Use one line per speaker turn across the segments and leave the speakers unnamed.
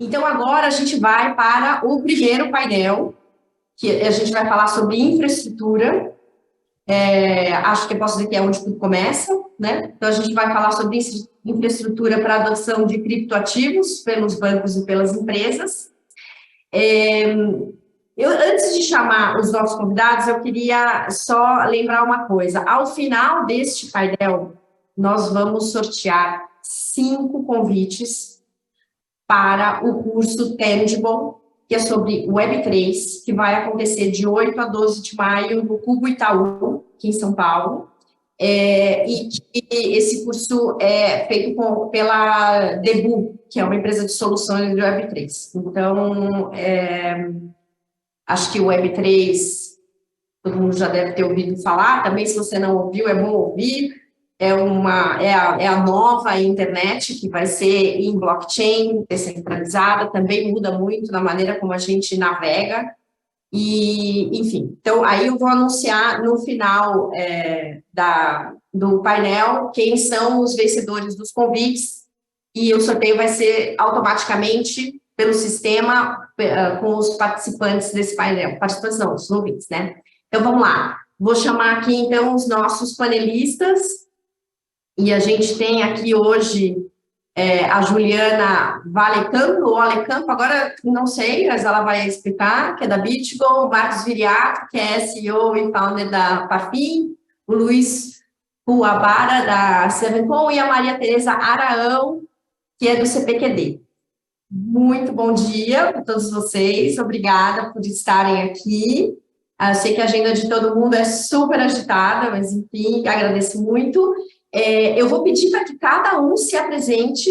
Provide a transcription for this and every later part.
Então, agora a gente vai para o primeiro painel, que a gente vai falar sobre infraestrutura. Acho que eu posso dizer que é onde tudo começa, né? Então, a gente vai falar sobre infraestrutura para adoção de criptoativos pelos bancos e pelas empresas. Antes de chamar os nossos convidados, eu queria só lembrar uma coisa. Ao final deste painel, nós vamos sortear 5 convites para o curso Tangible, que é sobre Web3, que vai acontecer de 8 a 12 de maio no Cubo Itaú, aqui em São Paulo. E esse curso é feito pela Debu, que é uma empresa de soluções de Web3. Então, acho que o Web3, todo mundo já deve ter ouvido falar, também se você não ouviu, é bom ouvir. É a nova internet que vai ser em blockchain, descentralizada, também muda muito na maneira como a gente navega. E, enfim, então aí eu vou anunciar no final do painel quem são os vencedores dos convites, e o sorteio vai ser automaticamente pelo sistema com os participantes desse painel. Participantes não, os ouvintes, né? Então vamos lá. Vou chamar aqui então os nossos panelistas. E a gente tem aqui hoje a Juliana Valecampo, ou Alecampo, agora não sei, mas ela vai explicar, que é da BitGo, o Marcos Viriato, que é CEO e founder da Pafin, o Luiz Puabara, da Sevencom, e a Maria Tereza Araão, que é do CPQD. Muito bom dia para todos vocês, obrigada por estarem aqui. Eu sei que a agenda de todo mundo é super agitada, mas enfim, agradeço muito. Eu vou pedir para que cada um se apresente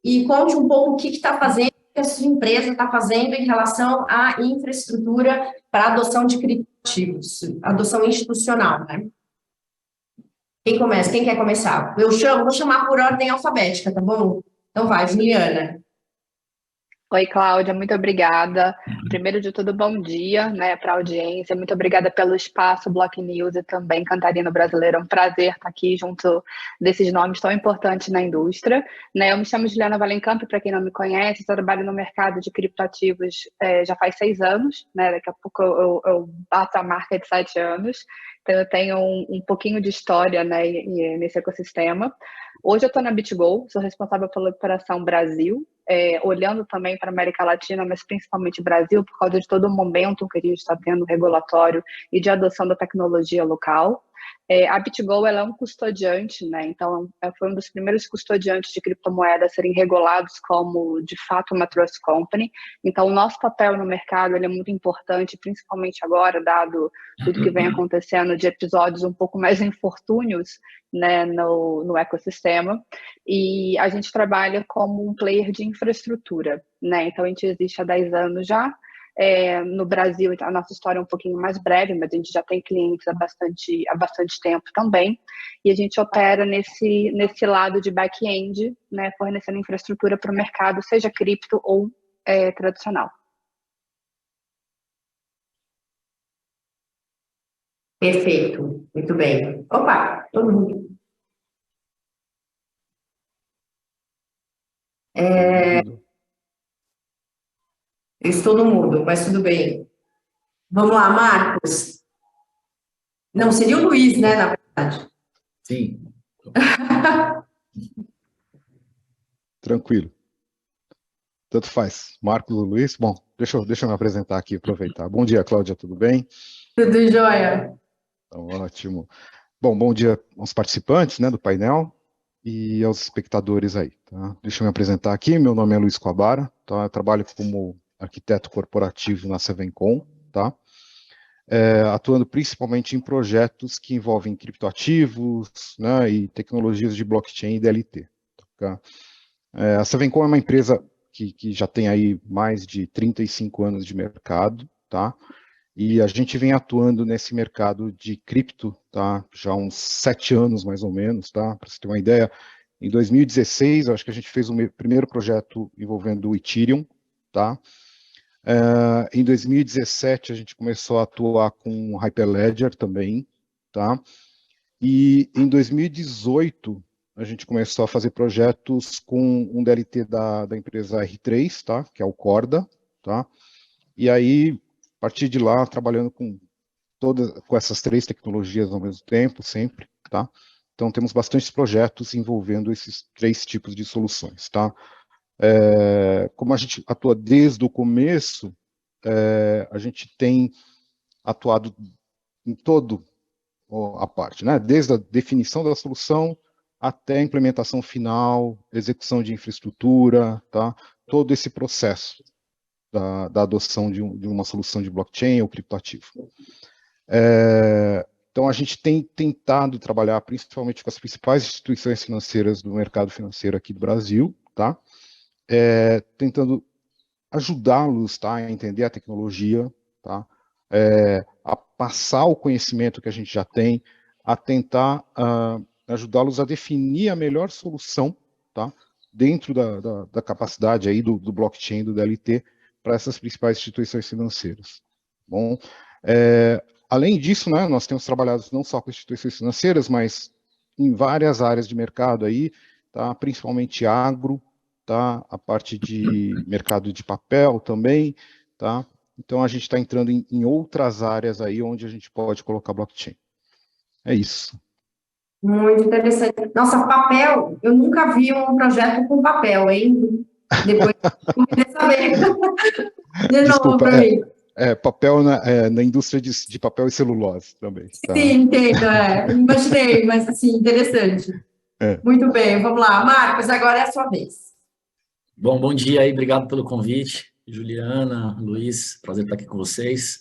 e conte um pouco o que está fazendo, o que a sua empresa está fazendo em relação à infraestrutura para a adoção de criptoativos, adoção institucional, né? Quem começa? Quem quer começar? Vou chamar por ordem alfabética, tá bom? Então vai, Juliana.
Oi, Cláudia, muito obrigada. Primeiro de tudo, bom dia, né, para a audiência. Muito obrigada pelo espaço, Block News e também Cantarino Brasileiro. É um prazer estar aqui junto desses nomes tão importantes na indústria. Né, eu me chamo Juliana Valencamp, para quem não me conhece, trabalho no mercado de criptoativos já faz 6 anos, né, daqui a pouco eu bato a marca de 7 anos. Então, eu tenho um pouquinho de história, né, nesse ecossistema. Hoje eu estou na BitGo, sou responsável pela operação Brasil, olhando também para a América Latina, mas principalmente Brasil, por causa de todo o momento que a gente está tendo regulatório e de adoção da tecnologia local. A BitGo ela é um custodiante, né? Então foi um dos primeiros custodiantes de criptomoedas a serem regulados como, de fato, uma trust company. Então, o nosso papel no mercado ele é muito importante, principalmente agora, dado tudo que vem acontecendo de episódios um pouco mais infortúnios, né, no ecossistema. E a gente trabalha como um player de infraestrutura, né? Então, a gente existe há 10 anos já. No Brasil, a nossa história é um pouquinho mais breve, mas a gente já tem clientes há bastante tempo também, e a gente opera nesse lado de back-end, né, fornecendo infraestrutura para o mercado, seja cripto ou tradicional.
Perfeito, muito bem. Opa, todo mundo. Eu estou no mudo, mas tudo bem. Vamos lá, Marcos. Não, seria o Luiz, né, na verdade.
Sim. Tranquilo. Tanto faz. Marcos ou Luiz? Bom, deixa eu me apresentar aqui, aproveitar. Bom dia, Cláudia, tudo bem?
Tudo jóia.
Então, ótimo. Bom dia aos participantes, né, do painel e aos espectadores aí, tá? Deixa eu me apresentar aqui. Meu nome é Luiz Coabara, tá? Eu trabalho como arquiteto corporativo na Sevencom, tá? Atuando principalmente em projetos que envolvem criptoativos, né, e tecnologias de blockchain e DLT. Tá? A Sevencom é uma empresa que já tem aí mais de 35 anos de mercado, tá? E a gente vem atuando nesse mercado de cripto, tá? Já há uns 7 anos, mais ou menos, tá? Para você ter uma ideia, em 2016, acho que a gente fez o primeiro projeto envolvendo o Ethereum, tá? Em 2017, a gente começou a atuar com Hyperledger também, tá? E em 2018, a gente começou a fazer projetos com um DLT da empresa R3, tá? Que é o Corda, tá? E aí, a partir de lá, trabalhando com essas 3 tecnologias ao mesmo tempo, sempre, tá? Então, temos bastantes projetos envolvendo esses 3 tipos de soluções, tá? Como a gente atua desde o começo, a gente tem atuado em todo a parte, né? Desde a definição da solução até a implementação final, execução de infraestrutura, tá? Todo esse processo da adoção de uma solução de blockchain ou criptoativo. Então, a gente tem tentado trabalhar principalmente com as principais instituições financeiras do mercado financeiro aqui do Brasil, tá? Tentando ajudá-los, tá, a entender a tecnologia, tá? A passar o conhecimento que a gente já tem, a tentar ajudá-los a definir a melhor solução, tá? Dentro da capacidade aí do blockchain, do DLT, para essas principais instituições financeiras. Bom, além disso, né, nós temos trabalhado não só com instituições financeiras, mas em várias áreas de mercado aí, tá? Principalmente agro, tá? A parte de mercado de papel também, tá? Então, a gente está entrando em outras áreas aí onde a gente pode colocar blockchain. É isso.
Muito interessante. Nossa, papel, eu nunca vi um projeto com papel, hein? Depois eu queria saber. De novo para mim.
Papel na indústria de papel e celulose também. Tá?
Sim, entendo. Imaginei, mas assim, interessante. Muito bem, vamos lá. Marcos, agora é a sua vez.
Bom dia aí, obrigado pelo convite. Juliana, Luiz, prazer estar aqui com vocês.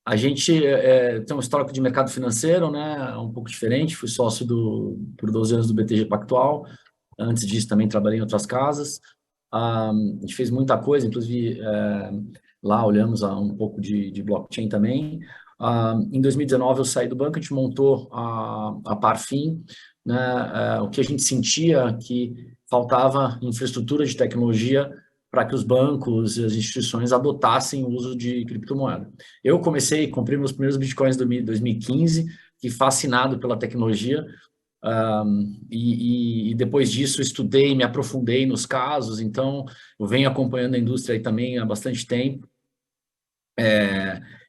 A gente tem um histórico de mercado financeiro, né, um pouco diferente. Fui sócio por 12 anos do BTG Pactual. Antes disso, também trabalhei em outras casas. A gente fez muita coisa, inclusive lá olhamos um pouco de blockchain também. Em 2019, eu saí do banco, a gente montou a Parfin, né, o que a gente sentia que faltava infraestrutura de tecnologia para que os bancos e as instituições adotassem o uso de criptomoeda. Eu comprei meus primeiros bitcoins em 2015, que fascinado pela tecnologia, e depois disso estudei, me aprofundei nos casos, então eu venho acompanhando a indústria aí também há bastante tempo.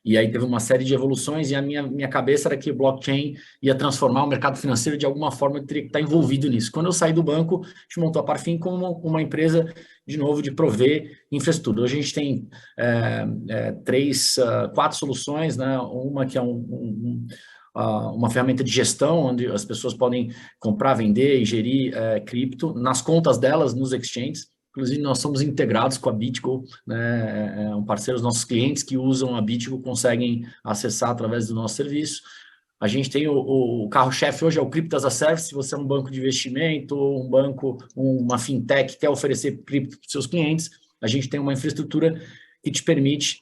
E aí teve uma série de evoluções e a minha cabeça era que o blockchain ia transformar o mercado financeiro de alguma forma, eu teria que estar envolvido nisso. Quando eu saí do banco, a gente montou a Parfin como uma empresa, de novo, de prover infraestrutura. Hoje a gente tem 4 soluções, né? Uma que é uma ferramenta de gestão, onde as pessoas podem comprar, vender e gerir cripto nas contas delas, nos exchanges. Inclusive, nós somos integrados com a BitGo, né? Um parceiro, os nossos clientes que usam a BitGo conseguem acessar através do nosso serviço. A gente tem o carro-chefe hoje, é o Crypto as a Service. Se você é um banco de investimento, um banco, uma fintech que quer oferecer cripto para os seus clientes, a gente tem uma infraestrutura que te permite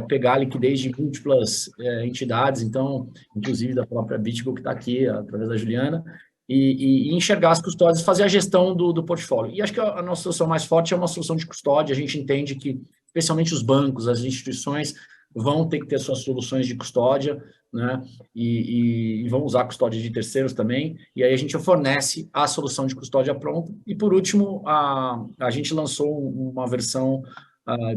pegar a liquidez de múltiplas entidades, então, inclusive da própria BitGo, que está aqui, através da Juliana, e enxergar as custódias, fazer a gestão do portfólio. E acho que a nossa solução mais forte é uma solução de custódia. A gente entende que, especialmente os bancos, as instituições, vão ter que ter suas soluções de custódia, né? E vão usar custódia de terceiros também, e aí a gente fornece a solução de custódia pronta. E, por último, a gente lançou uma versão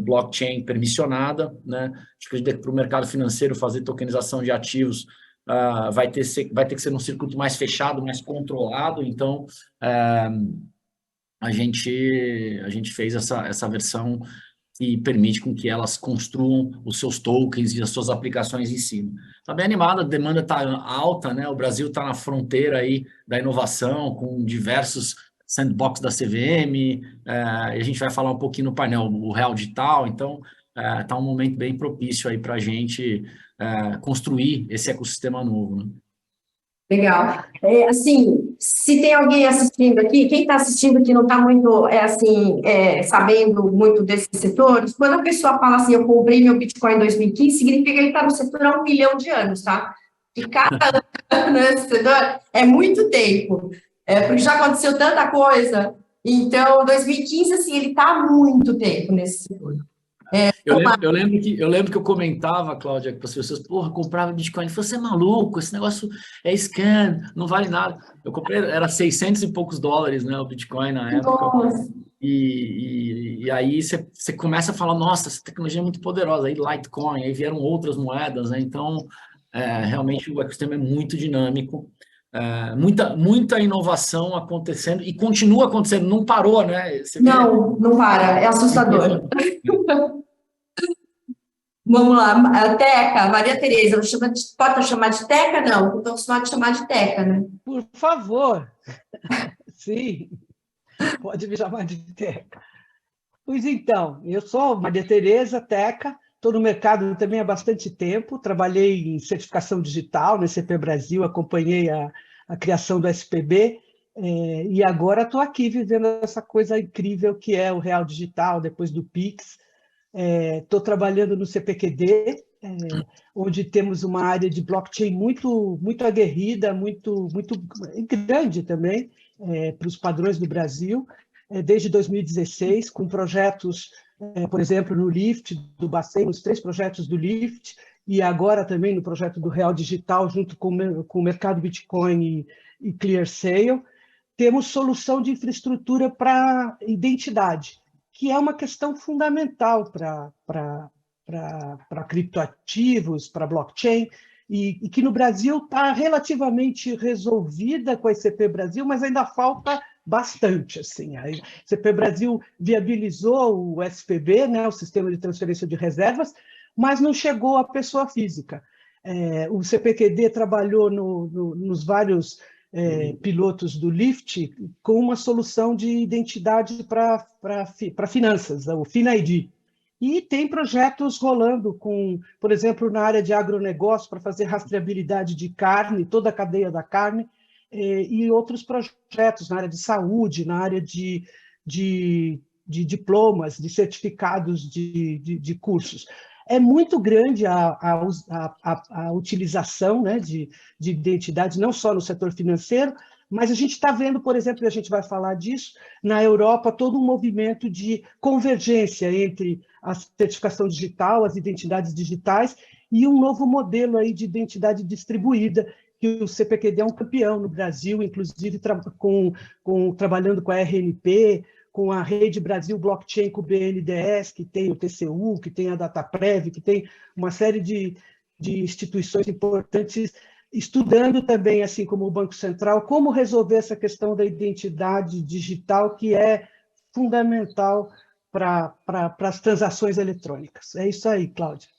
blockchain permissionada, né? Acho que para o mercado financeiro fazer tokenização de ativos vai ter que ser num circuito mais fechado, mais controlado. Então, a gente fez essa versão que permite com que elas construam os seus tokens e as suas aplicações em cima. Está bem animada, a demanda está alta, né? O Brasil está na fronteira aí da inovação, com diversos sandbox da CVM, e a gente vai falar um pouquinho no painel, o Real Digital. Então, está um momento bem propício aí para a gente construir esse ecossistema novo, né?
Legal. Assim, se tem alguém assistindo aqui, quem está assistindo que não está muito, sabendo muito desses setores, quando a pessoa fala assim, eu comprei meu Bitcoin em 2015, significa que ele está no setor há 1 milhão de anos, tá? E cada ano nesse setor é muito tempo, porque já aconteceu tanta coisa. Então, 2015, assim, ele está há muito tempo nesse setor.
Eu lembro que eu comentava, Cláudia, para as pessoas, porra, comprava Bitcoin. Você é maluco, esse negócio é scam, não vale nada. Eu comprei, era 600 e poucos dólares, né, o Bitcoin na época.
Nossa.
E aí você começa a falar, nossa, essa tecnologia é muito poderosa. Aí Litecoin, aí vieram outras moedas, né? Então, realmente o ecossistema é muito dinâmico. Muita inovação acontecendo e continua acontecendo, não parou, né? Você vê,
Não para, é assustador. Vamos lá, Teca, Maria Tereza, pode chamar de Teca? Não, eu estou acostumada a chamar de Teca, né?
Por favor. Sim, pode me chamar de Teca. Pois então, eu sou Maria Tereza Teca, estou no mercado também há bastante tempo, trabalhei em certificação digital no SCP Brasil, acompanhei a criação do SPB, e agora estou aqui vivendo essa coisa incrível que é o Real Digital, depois do Pix. Estou trabalhando no CPQD, onde temos uma área de blockchain muito aguerrida, muito grande também, para os padrões do Brasil, desde 2016, com projetos, por exemplo, no Lift, do Bacen, os 3 projetos do Lift, e agora também no projeto do Real Digital, junto com o mercado Bitcoin e ClearSale. Temos solução de infraestrutura para identidade, que é uma questão fundamental para criptoativos, para blockchain, e que no Brasil está relativamente resolvida com a SCP Brasil, mas ainda falta bastante. Assim. A SCP Brasil viabilizou o SPB, né, o Sistema de Transferência de Reservas, mas não chegou à pessoa física. O CPQD trabalhou nos vários pilotos do Lift com uma solução de identidade para finanças, o FinID. E tem projetos rolando, por exemplo, na área de agronegócio, para fazer rastreabilidade de carne, toda a cadeia da carne, e outros projetos na área de saúde, na área de diplomas, de certificados de cursos. É muito grande a utilização, né, de identidade, não só no setor financeiro, mas a gente está vendo, por exemplo, e a gente vai falar disso, na Europa, todo um movimento de convergência entre a certificação digital, as identidades digitais, e um novo modelo aí de identidade distribuída, que o CPQD é um campeão no Brasil, inclusive trabalhando com a RNP, com a Rede Brasil Blockchain, com o BNDES, que tem o TCU, que tem a Dataprev, que tem uma série de instituições importantes, estudando também, assim como o Banco Central, como resolver essa questão da identidade digital, que é fundamental para as transações eletrônicas. É isso aí, Cláudia.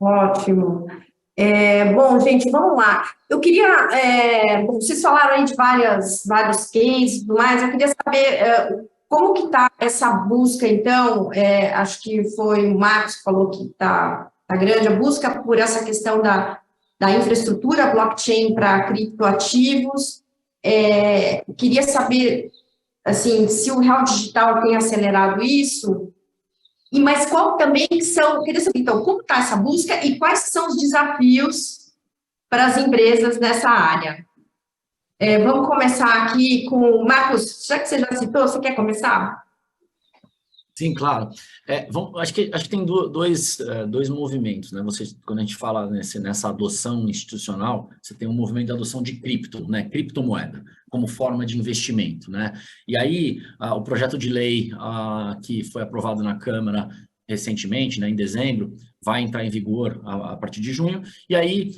Ótimo. Bom, gente, vamos lá. Eu queria... vocês falaram aí de vários cases e tudo mais, eu queria saber como que está essa busca, então, acho que foi o Marcos que falou que está grande a busca por essa questão da infraestrutura blockchain para criptoativos. Queria saber, assim, se o Real Digital tem acelerado isso, mas qual também são... Queria saber, então, como está essa busca e quais são os desafios para as empresas nessa área. Vamos começar aqui com o Marcos, já que você já citou, você quer começar?
Sim, claro. Acho que tem dois movimentos, né? Quando a gente fala nessa adoção institucional, você tem um movimento de adoção de cripto, né? Criptomoeda, como forma de investimento, né? E aí, o projeto de lei que foi aprovado na Câmara recentemente, né, em dezembro, vai entrar em vigor a partir de junho, e aí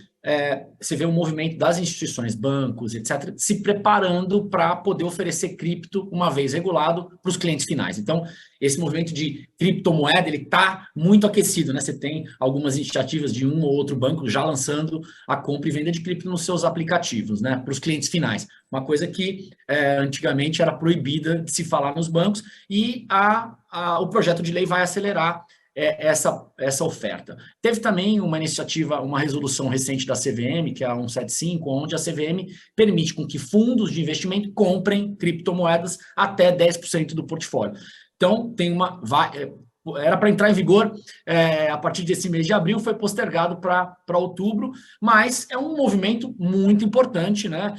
você vê o movimento das instituições, bancos, etc., se preparando para poder oferecer cripto, uma vez regulado, para os clientes finais. Então, esse movimento de criptomoeda, ele está muito aquecido, né? Você tem algumas iniciativas de um ou outro banco já lançando a compra e venda de cripto nos seus aplicativos, né? Para os clientes finais. Uma coisa que antigamente era proibida de se falar nos bancos, e o projeto de lei vai acelerar essa oferta. Teve também uma iniciativa, uma resolução recente da CVM, que é a 175, onde a CVM permite com que fundos de investimento comprem criptomoedas até 10% do portfólio. Então, era para entrar em vigor a partir desse mês de abril, foi postergado para outubro, mas é um movimento muito importante, né?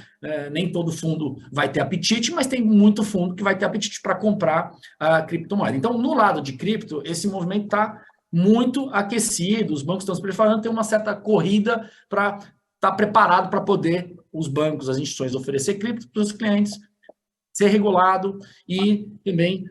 Nem todo fundo vai ter apetite, mas tem muito fundo que vai ter apetite para comprar a criptomoeda. Então, no lado de cripto, esse movimento está muito aquecido, os bancos estão se preparando, tem uma certa corrida para estar preparado para poder os bancos, as instituições oferecer cripto para os clientes, ser regulado e também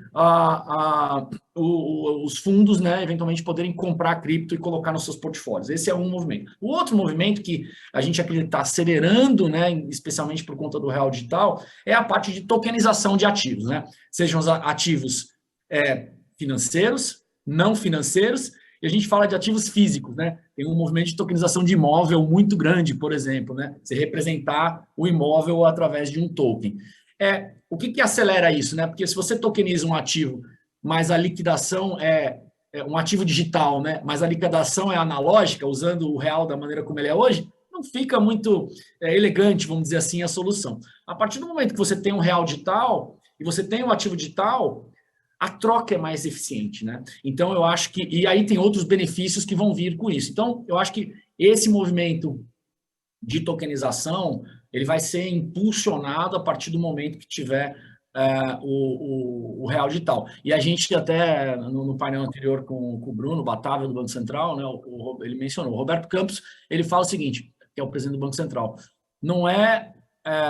os fundos, né, eventualmente poderem comprar cripto e colocar nos seus portfólios. Esse é um movimento. O outro movimento que a gente acredita está acelerando, né, especialmente por conta do real digital, é a parte de tokenização de ativos, né? Sejam os ativos financeiros, não financeiros, e a gente fala de ativos físicos, né? Tem um movimento de tokenização de imóvel muito grande, por exemplo, né? Você representar o imóvel através de um token. O que acelera isso, né? Porque se você tokeniza um ativo, mas a liquidação é um ativo digital, né? Mas a liquidação é analógica, usando o real da maneira como ele é hoje, não fica muito elegante, vamos dizer assim, a solução. A partir do momento que você tem um real digital e você tem um ativo digital, a troca é mais eficiente, né? Então, eu acho que... E aí tem outros benefícios que vão vir com isso. Então, eu acho que esse movimento de tokenização, ele vai ser impulsionado a partir do momento que tiver o real digital. E a gente até, no painel anterior com o Bruno Batávia, do Banco Central, né, ele mencionou, o Roberto Campos, ele fala o seguinte, que é o presidente do Banco Central, não é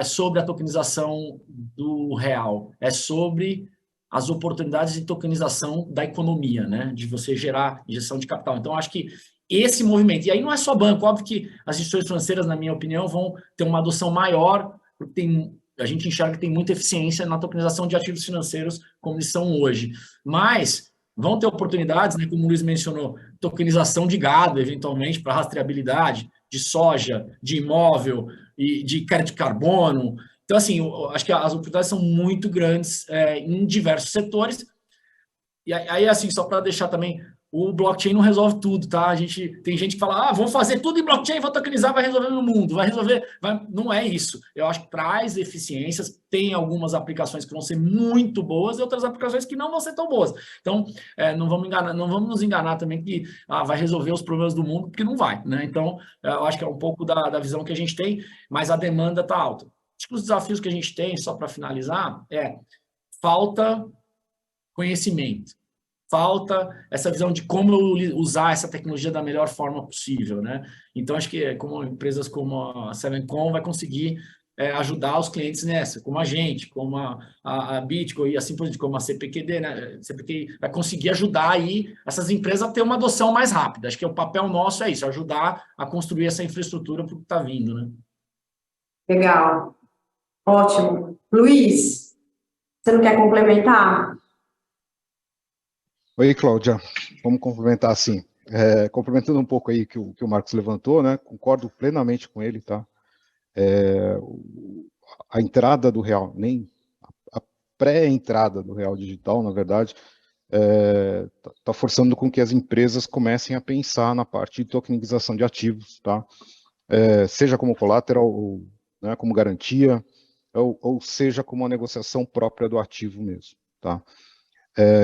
sobre a tokenização do real, é sobre as oportunidades de tokenização da economia, né, de você gerar injeção de capital. Então, acho que esse movimento, e aí não é só banco, óbvio que as instituições financeiras, na minha opinião, vão ter uma adoção maior, porque a gente enxerga que tem muita eficiência na tokenização de ativos financeiros, como eles são hoje. Mas vão ter oportunidades, né, como o Luiz mencionou, tokenização de gado, eventualmente, para rastreabilidade, de soja, de imóvel, e de crédito de carbono. Então, assim, eu acho que as oportunidades são muito grandes em diversos setores. E aí, assim, só para deixar também, o blockchain não resolve tudo, tá? Tem gente que fala, vamos fazer tudo em blockchain, vou tokenizar, vai resolver no mundo, vai resolver... Não é isso. Eu acho que traz eficiências, tem algumas aplicações que vão ser muito boas e outras aplicações que não vão ser tão boas. Então, não vamos nos enganar também que vai resolver os problemas do mundo, porque não vai, né? Então, eu acho que é um pouco da visão que a gente tem, mas a demanda está alta. Acho que os desafios que a gente tem, só para finalizar, falta conhecimento. Falta essa visão de como eu usar essa tecnologia da melhor forma possível, né? Então, acho que empresas como a Sevencom vai conseguir ajudar os clientes nessa, como a gente, como a Bitcoin e assim por diante, como a CPQD, né? CPQI vai conseguir ajudar aí essas empresas a ter uma adoção mais rápida. Acho que o papel nosso é isso, ajudar a construir essa infraestrutura para o que está vindo, né?
Legal. Ótimo. Luiz, você não quer complementar?
Oi, Cláudia. Vamos complementar assim. Complementando um pouco aí que o Marcos levantou, né? Concordo plenamente com ele, tá? A entrada do real, nem a pré-entrada do real digital, na verdade, está forçando com que as empresas comecem a pensar na parte de tokenização de ativos, tá? Seja como collateral, ou, né, como garantia, ou seja como uma negociação própria do ativo mesmo, tá?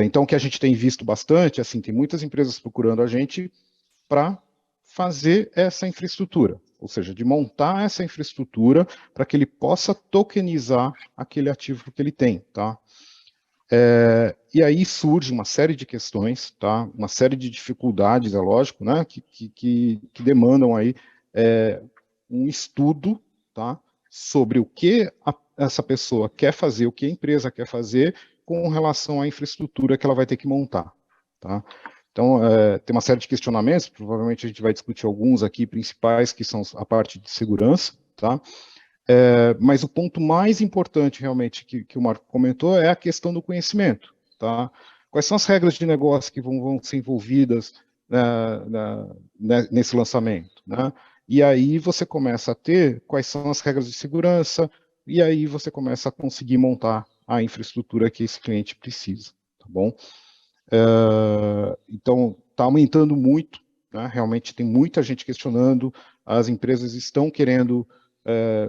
Então, o que a gente tem visto bastante, assim, tem muitas empresas procurando a gente para fazer essa infraestrutura, ou seja, de montar essa infraestrutura para que ele possa tokenizar aquele ativo que ele tem, tá? E aí surge uma série de questões, tá? Uma série de dificuldades, é lógico, né? Que demandam aí um estudo, tá? Sobre o que essa pessoa quer fazer, o que a empresa quer fazer com relação à infraestrutura que ela vai ter que montar, tá? Então, tem uma série de questionamentos, provavelmente a gente vai discutir alguns aqui principais, que são a parte de segurança, tá? Mas o ponto mais importante, realmente, que o Marco comentou, é a questão do conhecimento, tá? Quais são as regras de negócio que vão ser envolvidas nesse lançamento, né? E aí você começa a ter quais são as regras de segurança, e aí você começa a conseguir montar a infraestrutura que esse cliente precisa, tá bom? Então, está aumentando muito, né? Realmente tem muita gente questionando, as empresas estão querendo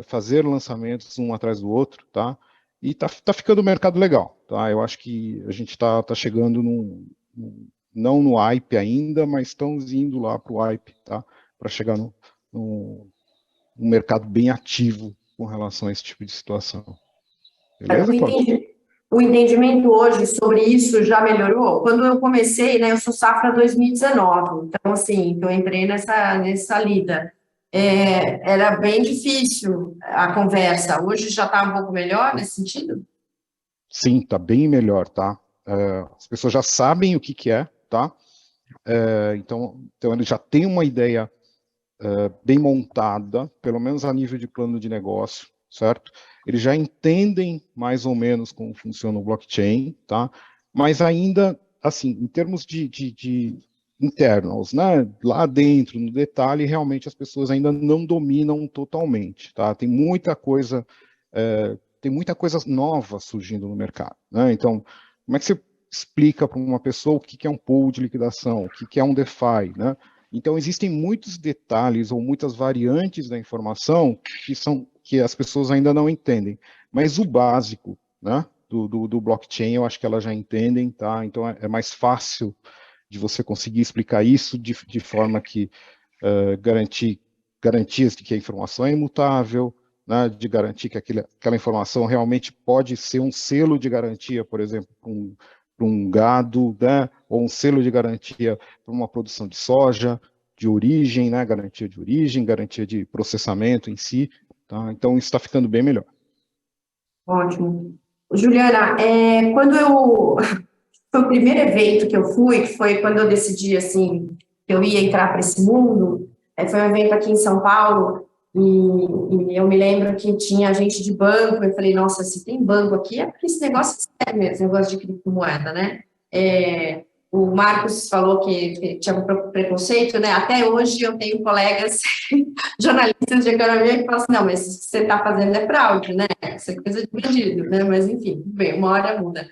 fazer lançamentos um atrás do outro, tá? E tá ficando um mercado legal, tá? Eu acho que a gente tá chegando num não no hype ainda, mas estão indo lá para o hype, tá? Para chegar num mercado bem ativo com relação a esse tipo de situação. Beleza, Cláudio?
O entendimento hoje sobre isso já melhorou? Quando eu comecei, né, eu sou safra 2019, então, assim, eu entrei nessa lida. Era bem difícil a conversa. Hoje já está um pouco melhor nesse sentido?
Sim, está bem melhor, tá? As pessoas já sabem o que é, tá? Então ele já tem uma ideia bem montada, pelo menos a nível de plano de negócio, certo? Eles já entendem mais ou menos como funciona o blockchain, tá? Mas ainda, assim, em termos de internals, né? Lá dentro, no detalhe, realmente as pessoas ainda não dominam totalmente, tá? Tem muita coisa nova surgindo no mercado, né? Então, como é que você explica para uma pessoa o que é um pool de liquidação, o que é um DeFi, né? Então, existem muitos detalhes ou muitas variantes da informação que as pessoas ainda não entendem. Mas o básico, né, do blockchain, eu acho que elas já entendem, tá? Então, é mais fácil de você conseguir explicar isso de forma que garantias de que a informação é imutável, né, de garantir que aquela informação realmente pode ser um selo de garantia, por exemplo, para um gado, né, ou um selo de garantia para uma produção de soja, de origem, né, garantia de origem, garantia de processamento em si. Tá? Então, isso está ficando bem melhor.
Ótimo. Juliana, foi o primeiro evento que eu fui, que foi quando eu decidi, assim, que eu ia entrar para esse mundo, foi um evento aqui em São Paulo, e eu me lembro que tinha gente de banco, eu falei, nossa, se tem banco aqui, é porque esse negócio é sério mesmo, esse negócio de criptomoeda, né? O Marcos falou que tinha um preconceito, né? Até hoje eu tenho colegas jornalistas de economia que falam assim, não, mas isso que você está fazendo é fraude, né? Isso é coisa de bandido, né? Mas, enfim, bem, uma hora muda.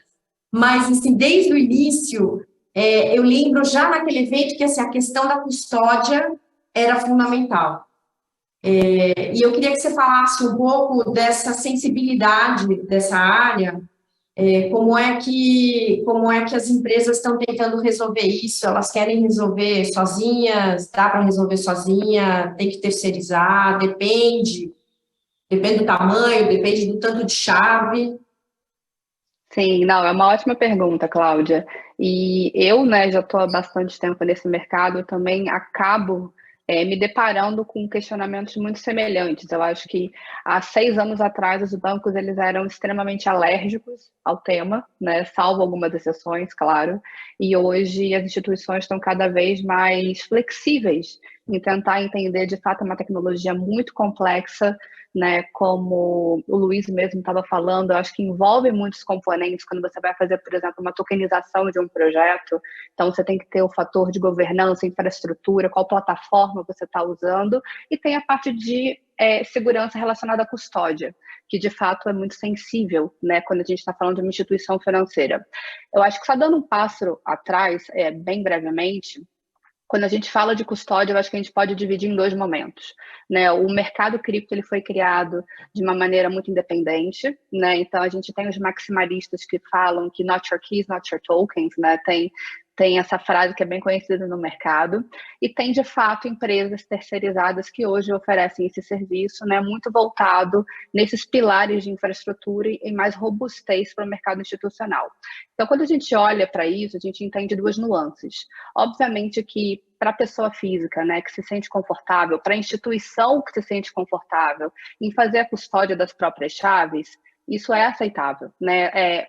Mas, assim, desde o início, eu lembro já naquele evento que, assim, a questão da custódia era fundamental. E eu queria que você falasse um pouco dessa sensibilidade dessa área, como é que as empresas estão tentando resolver isso? Elas querem resolver sozinhas? Dá para resolver sozinha? Tem que terceirizar? Depende do tamanho, depende do tanto de chave.
Sim, não, é uma ótima pergunta, Cláudia. E eu, né, já estou há bastante tempo nesse mercado, eu também acabo me deparando com questionamentos muito semelhantes. Eu acho que há 6 anos atrás os bancos eles eram extremamente alérgicos ao tema, né, salvo algumas exceções, claro. E hoje as instituições estão cada vez mais flexíveis em tentar entender de fato uma tecnologia muito complexa, né, como o Luiz mesmo estava falando, eu acho que envolve muitos componentes quando você vai fazer, por exemplo, uma tokenização de um projeto. Então, você tem que ter o fator de governança, infraestrutura, qual plataforma você está usando, e tem a parte de segurança relacionada à custódia, que de fato é muito sensível, né, quando a gente está falando de uma instituição financeira. Eu acho que só dando um passo atrás, bem brevemente, quando a gente fala de custódia, eu acho que a gente pode dividir em 2 momentos, né? O mercado cripto ele foi criado de uma maneira muito independente, né? Então a gente tem os maximalistas que falam que not your keys, not your tokens, né? Tem essa frase que é bem conhecida no mercado, e tem, de fato, empresas terceirizadas que hoje oferecem esse serviço, né, muito voltado nesses pilares de infraestrutura e mais robustez para o mercado institucional. Então, quando a gente olha para isso, a gente entende 2 nuances. Obviamente que para a pessoa física, né, que se sente confortável, para a instituição que se sente confortável em fazer a custódia das próprias chaves, isso é aceitável, né?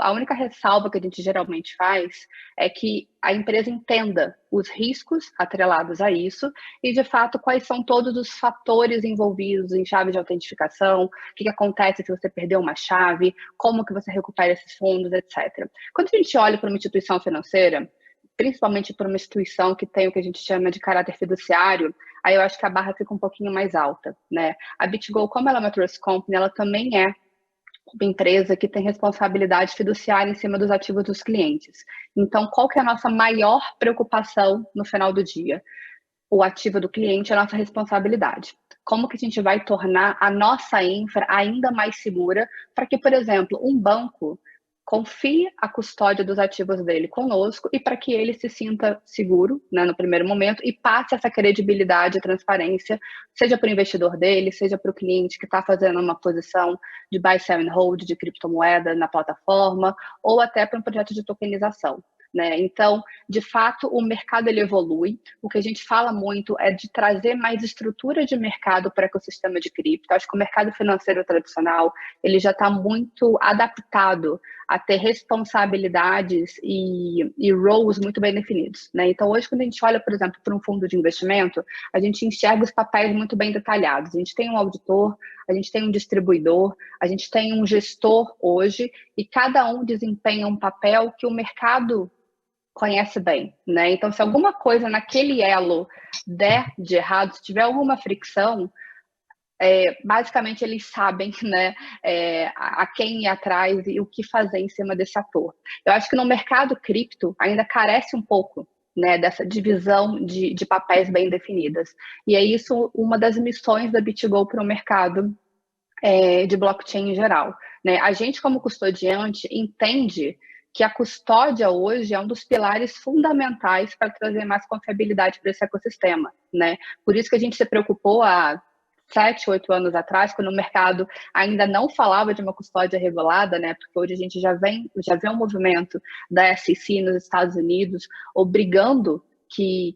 A única ressalva que a gente geralmente faz é que a empresa entenda os riscos atrelados a isso e, de fato, quais são todos os fatores envolvidos em chave de autentificação, o que acontece se você perdeu uma chave, como que você recupera esses fundos, etc. Quando a gente olha para uma instituição financeira, principalmente para uma instituição que tem o que a gente chama de caráter fiduciário, aí eu acho que a barra fica um pouquinho mais alta, né? A BitGo, como ela é uma trust company, ela também é uma empresa que tem responsabilidade fiduciária em cima dos ativos dos clientes. Então, qual que é a nossa maior preocupação no final do dia? O ativo do cliente é a nossa responsabilidade. Como que a gente vai tornar a nossa infra ainda mais segura para que, por exemplo, um banco confie a custódia dos ativos dele conosco e para que ele se sinta seguro, né, no primeiro momento e passe essa credibilidade e transparência, seja para o investidor dele, seja para o cliente que está fazendo uma posição de buy, sell and hold de criptomoeda na plataforma ou até para um projeto de tokenização. Né? Então, de fato, o mercado ele evolui. O que a gente fala muito é de trazer mais estrutura de mercado para o ecossistema de cripto. Acho que o mercado financeiro tradicional ele já está muito adaptado a ter responsabilidades e roles muito bem definidos. Né? Então, hoje, quando a gente olha, por exemplo, para um fundo de investimento, a gente enxerga os papéis muito bem detalhados. A gente tem um auditor, a gente tem um distribuidor, a gente tem um gestor hoje, e cada um desempenha um papel que o mercado conhece bem, né? Então, se alguma coisa naquele elo der de errado, se tiver alguma fricção, basicamente eles sabem, né, a quem ir atrás e o que fazer em cima desse ator. Eu acho que no mercado cripto ainda carece um pouco, né, dessa divisão de papéis bem definidas. E é isso uma das missões da BitGo para o mercado de blockchain em geral. Né? A gente, como custodiante, entende que a custódia hoje é um dos pilares fundamentais para trazer mais confiabilidade para esse ecossistema, né? Por isso que a gente se preocupou há 7, 8 anos atrás, quando o mercado ainda não falava de uma custódia regulada, né? Porque hoje a gente já vê um movimento da SEC nos Estados Unidos obrigando que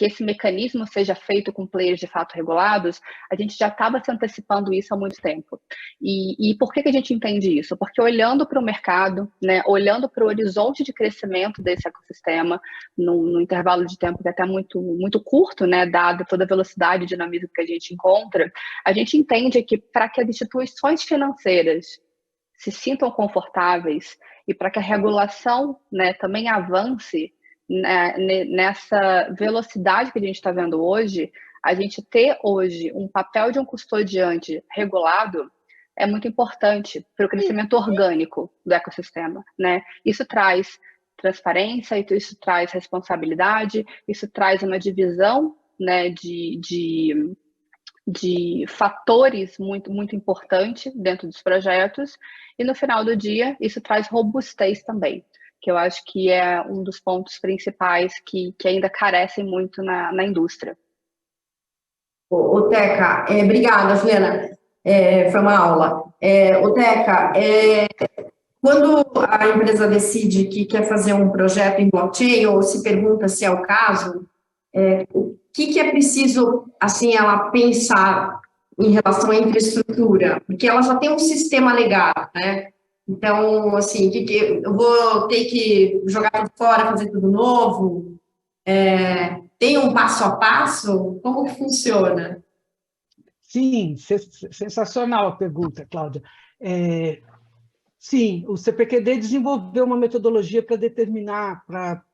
esse mecanismo seja feito com players de fato regulados. A gente já estava se antecipando isso há muito tempo. E por que a gente entende isso? Porque olhando para o mercado, né, olhando para o horizonte de crescimento desse ecossistema, no intervalo de tempo que é até muito, muito curto, né, dado toda a velocidade e dinamismo que a gente encontra, a gente entende que para que as instituições financeiras se sintam confortáveis e para que a regulação, né, também avance nessa velocidade que a gente está vendo hoje, a gente ter hoje um papel de um custodiante regulado é muito importante para o crescimento orgânico do ecossistema, né? Isso traz transparência, isso traz responsabilidade, isso traz uma divisão, né, de fatores muito, muito importante dentro dos projetos, e no final do dia isso traz robustez também, que eu acho que é um dos pontos principais que ainda carecem muito na indústria.
Teca, obrigada, Juliana, foi uma aula. Teca, quando a empresa decide que quer fazer um projeto em blockchain, ou se pergunta se é o caso, o que é preciso, assim, ela pensar em relação à infraestrutura? Porque ela já tem um sistema legado, né? Então, assim, eu vou ter que jogar tudo fora, fazer tudo novo? Tem um passo a passo? Como que funciona?
Sim, sensacional a pergunta, Cláudia. Sim, o CPQD desenvolveu uma metodologia para determinar, para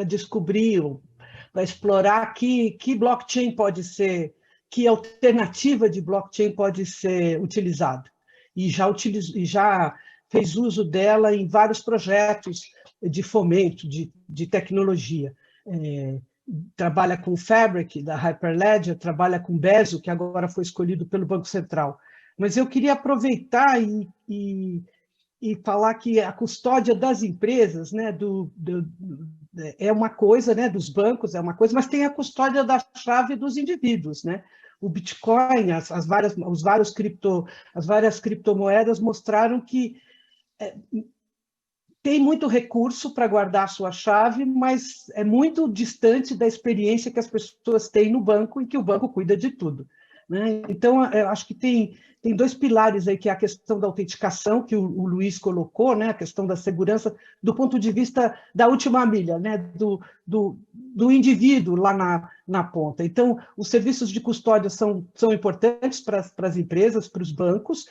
descobrir, para explorar que blockchain pode ser, que alternativa de blockchain pode ser utilizada. E já fez uso dela em vários projetos de fomento, de tecnologia. Trabalha com Fabric, da Hyperledger, trabalha com Bezo, que agora foi escolhido pelo Banco Central. Mas eu queria aproveitar e falar que a custódia das empresas, né, é uma coisa, né, dos bancos é uma coisa, mas tem a custódia da chave dos indivíduos, né? O Bitcoin, as várias criptomoedas mostraram que tem muito recurso para guardar a sua chave, mas é muito distante da experiência que as pessoas têm no banco e que o banco cuida de tudo, né? Então, eu acho que tem 2 pilares aí, que é a questão da autenticação, que o Luiz colocou, né? A questão da segurança, do ponto de vista da última milha, né? Do indivíduo lá na ponta. Então, os serviços de custódia são importantes para as empresas, para os bancos,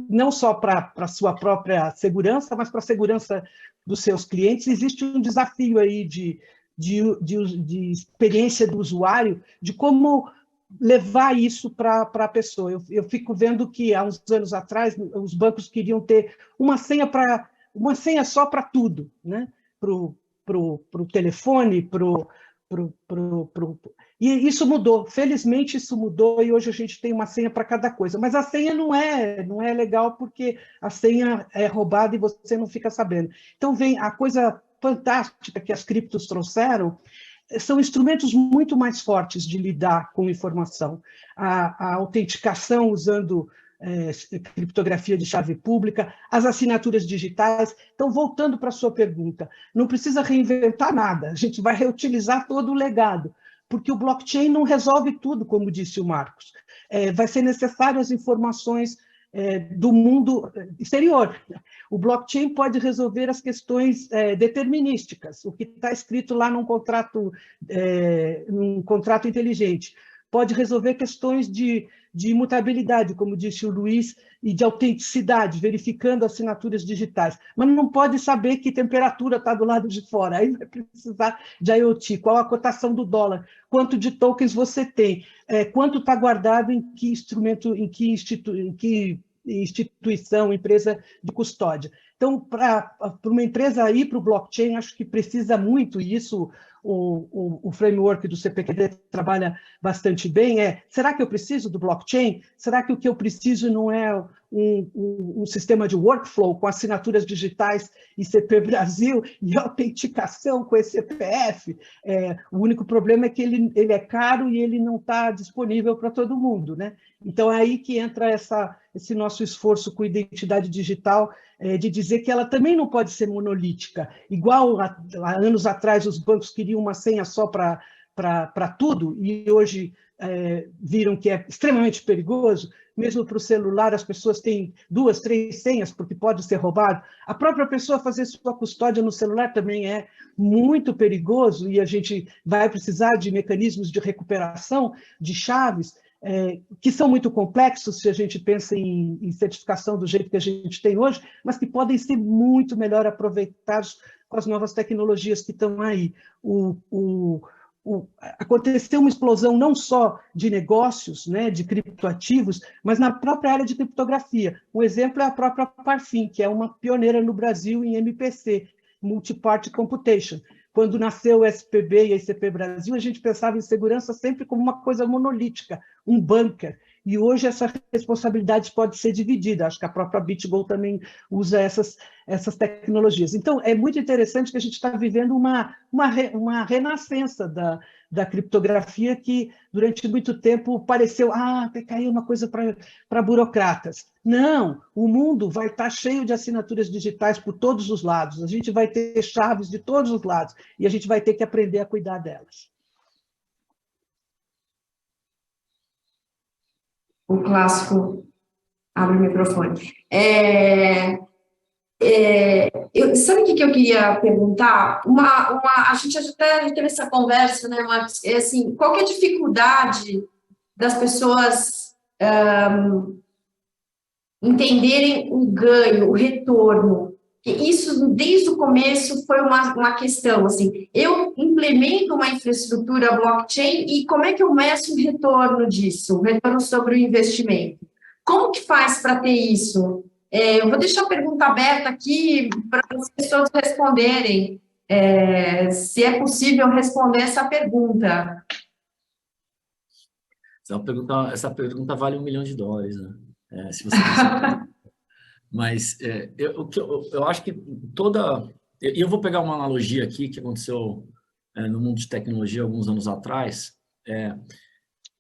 não só para a sua própria segurança, mas para a segurança dos seus clientes. Existe um desafio aí de experiência do usuário, de como levar isso para a pessoa. Eu fico vendo que, há uns anos atrás, os bancos queriam ter uma senha só para tudo, né? Para o telefone, E isso mudou, felizmente isso mudou, e hoje a gente tem uma senha para cada coisa. Mas a senha não é legal, porque a senha é roubada e você não fica sabendo. Então vem a coisa fantástica que as criptos trouxeram, são instrumentos muito mais fortes de lidar com informação. A autenticação usando criptografia de chave pública, as assinaturas digitais. Então, voltando para a sua pergunta, não precisa reinventar nada, a gente vai reutilizar todo o legado, porque o blockchain não resolve tudo, como disse o Marcos. Vai ser necessário as informações do mundo exterior. O blockchain pode resolver as questões determinísticas, o que está escrito lá num contrato inteligente. Pode resolver questões de imutabilidade, como disse o Luiz, e de autenticidade, verificando assinaturas digitais. Mas não pode saber que temperatura está do lado de fora. Aí vai precisar de IoT, qual a cotação do dólar, quanto de tokens você tem, quanto está guardado em que instrumento, em que instituição, empresa de custódia. Então, para uma empresa ir para o blockchain, acho que precisa muito, e isso o framework do CPQD trabalha bastante bem, será que eu preciso do blockchain? Será que o que eu preciso não é um sistema de workflow com assinaturas digitais e CP Brasil e autenticação com esse CPF? O único problema é que ele é caro e ele não está disponível para todo mundo, né? Então, é aí que entra esse nosso esforço com identidade digital, de dizer que ela também não pode ser monolítica. Igual há anos atrás os bancos queriam uma senha só para tudo, e hoje viram que é extremamente perigoso. Mesmo para o celular, as pessoas têm 2, 3 senhas, porque pode ser roubado. A própria pessoa fazer sua custódia no celular também é muito perigoso, e a gente vai precisar de mecanismos de recuperação de chaves, que são muito complexos se a gente pensa em certificação do jeito que a gente tem hoje, mas que podem ser muito melhor aproveitados com as novas tecnologias que estão aí. Aconteceu uma explosão não só de negócios, né, de criptoativos, mas na própria área de criptografia. Um exemplo é a própria Parfin, que é uma pioneira no Brasil em MPC, Multi-Party Computation. Quando nasceu o SPB e a ICP Brasil, a gente pensava em segurança sempre como uma coisa monolítica, um bunker. E hoje essa responsabilidade pode ser dividida. Acho que a própria BitGo também usa essas tecnologias. Então, é muito interessante que a gente está vivendo uma renascença da criptografia que, durante muito tempo, pareceu caiu uma coisa para burocratas. Não, o mundo vai estar cheio de assinaturas digitais por todos os lados. A gente vai ter chaves de todos os lados e a gente vai ter que aprender a cuidar delas.
O clássico abre o microfone. Sabe o que eu queria perguntar? A gente até teve essa conversa, né, Marcos? Assim, qual que é a dificuldade das pessoas entenderem o ganho, o retorno? Isso, desde o começo, foi uma questão, assim, eu implemento uma infraestrutura blockchain e como é que eu meço o retorno disso, o retorno sobre o investimento? Como que faz para ter isso? Eu vou deixar a pergunta aberta aqui para as pessoas responderem, se é possível responder essa pergunta.
Essa pergunta vale $1 milhão, né? Se você Mas eu acho que eu vou pegar uma analogia aqui que aconteceu no mundo de tecnologia alguns anos atrás.